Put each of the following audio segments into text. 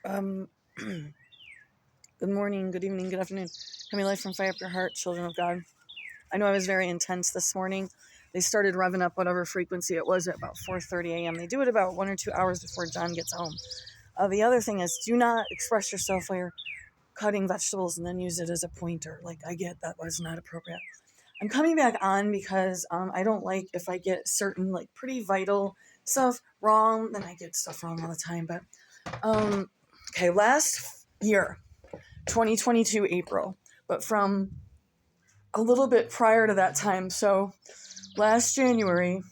Um, Good morning, good evening, good afternoon. Coming live from Fire Up Your Heart, children of God. I know I was very intense this morning. They started revving up whatever frequency it was at about 4:30 a.m. They do it about 1 or 2 hours before John gets home. The other thing is, do not express yourself while you're cutting vegetables and then use it as a pointer. Like, I get that was not appropriate. I'm coming back on because I don't like if I get certain, like, pretty vital stuff wrong, then I get stuff wrong all the time. But, okay, last year, 2022 April, but from a little bit prior to that time. So last January, I'm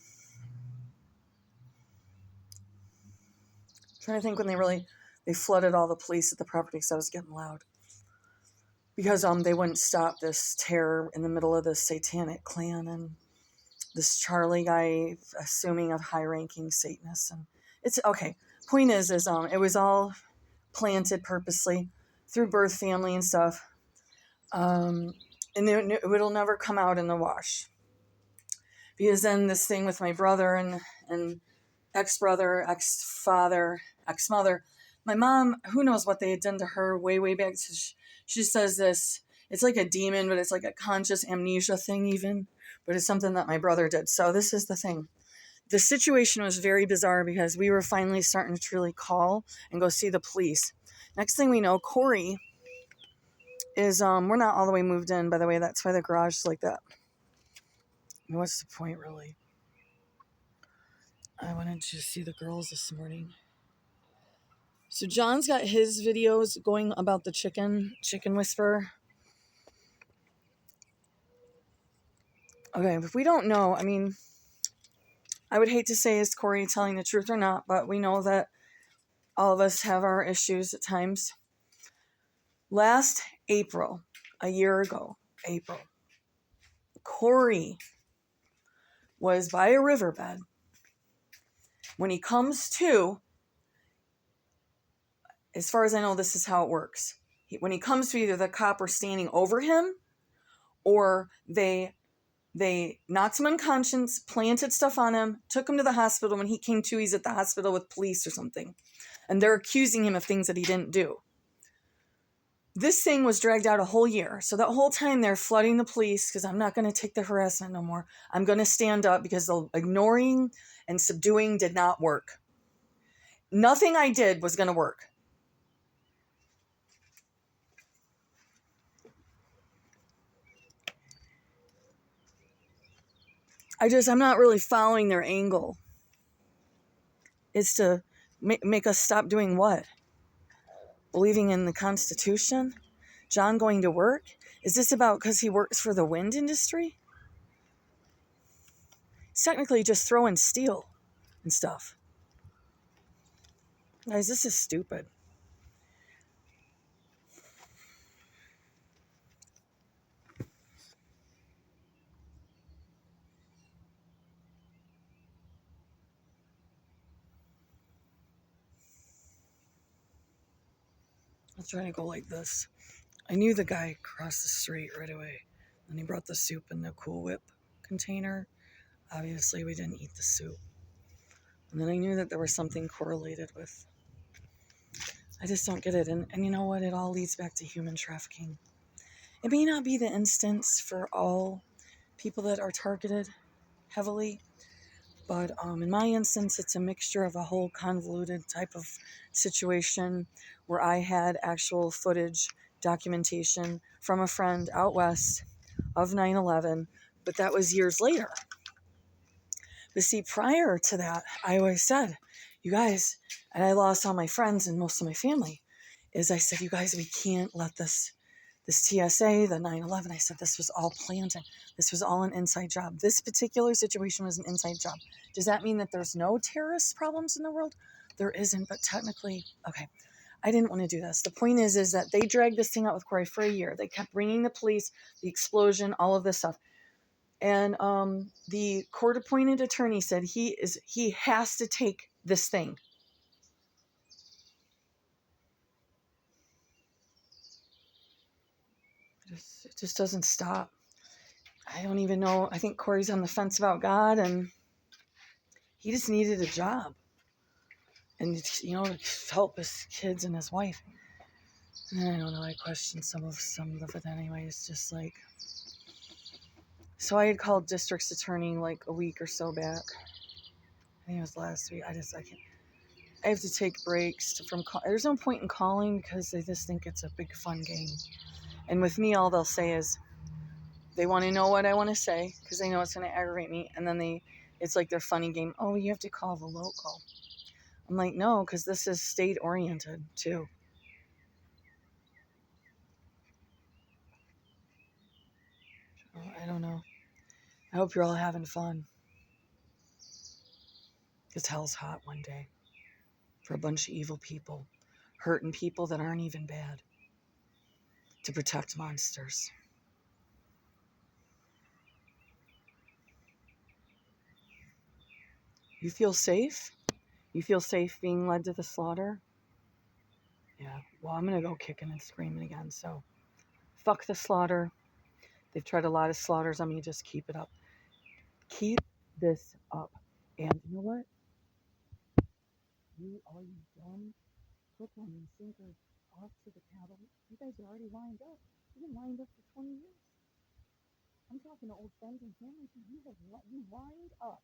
trying to think when they flooded all the police at the property because I was getting loud. Because they wouldn't stop this terror in the middle of the satanic clan and this Charlie guy assuming of high-ranking Satanists. And it's okay. Point is it was all planted purposely through birth family and stuff. And it'll never come out in the wash. Because then this thing with my brother and ex-brother, ex-father, ex-mother, my mom, who knows what they had done to her way back. She says this, it's like a demon, but it's like a conscious amnesia thing even, but it's something that my brother did. So this is the thing. The situation was very bizarre because we were finally starting to truly call and go see the police. Next thing we know, Corey is, we're not all the way moved in, by the way. That's why the garage is like that. What's the point, really? I wanted to see the girls this morning. So John's got his videos going about the chicken whisperer. Okay, if we don't know, I mean, I would hate to say is Corey telling the truth or not, but we know that all of us have our issues at times. Last April, a year ago, April, Corey was by a riverbed. When he comes to, as far as I know, this is how it works. When he comes to, either the cop are standing over him or they knocked him unconscious, planted stuff on him, took him to the hospital. When he came to, he's at the hospital with police or something. And they're accusing him of things that he didn't do. This thing was dragged out a whole year. So that whole time they're flooding the police because I'm not going to take the harassment no more. I'm going to stand up because the ignoring and subduing did not work. Nothing I did was going to work. I'm not really following their angle. It's to make us stop doing what? Believing in the Constitution? John going to work? Is this about because he works for the wind industry? He's technically just throwing steel and stuff. Guys, this is stupid. I was trying to go like this. I knew the guy across the street right away. And he brought the soup in the Cool Whip container. Obviously, we didn't eat the soup. And then I knew that there was something correlated with. I just don't get it. And you know what? It all leads back to human trafficking. It may not be the instance for all people that are targeted heavily, but in my instance, it's a mixture of a whole convoluted type of situation where I had actual footage, documentation from a friend out west of 9/11, but that was years later. But see, prior to that, I always said, you guys, and I lost all my friends and most of my family, is I said, you guys, we can't let this TSA, the 9/11, I said, this was all planned. This was all an inside job. This particular situation was an inside job. Does that mean that there's no terrorist problems in the world? There isn't, but technically, okay. I didn't want to do this. The point is that they dragged this thing out with Corey for a year. They kept bringing the police, the explosion, all of this stuff. And the court-appointed attorney said he has to take this thing. It just doesn't stop. I don't even know. I think Corey's on the fence about God, and he just needed a job. and to help his kids and his wife. And I don't know. I questioned some of it anyway. It's just like, so I had called district's attorney like a week or so back. I think it was last week. I can't. I have to take breaks there's no point in calling because they just think it's a big fun game. And with me, all they'll say is they want to know what I want to say because they know it's going to aggravate me. And then it's like their funny game. Oh, you have to call the local. I'm like, no, because this is state oriented too. So, I don't know. I hope you're all having fun. Because hell's hot one day for a bunch of evil people, hurting people that aren't even bad, to protect monsters. You feel safe? You feel safe being led to the slaughter? Yeah, well, I'm going to go kicking and screaming again, so fuck the slaughter. They've tried a lot of slaughters on me. Just keep it up. Keep this up. And you know what? All you dumb hook, line, and sinker off to the cattle. You guys are already lined up. You've been lined up for 20 years. I'm talking to old friends and family. You lined up.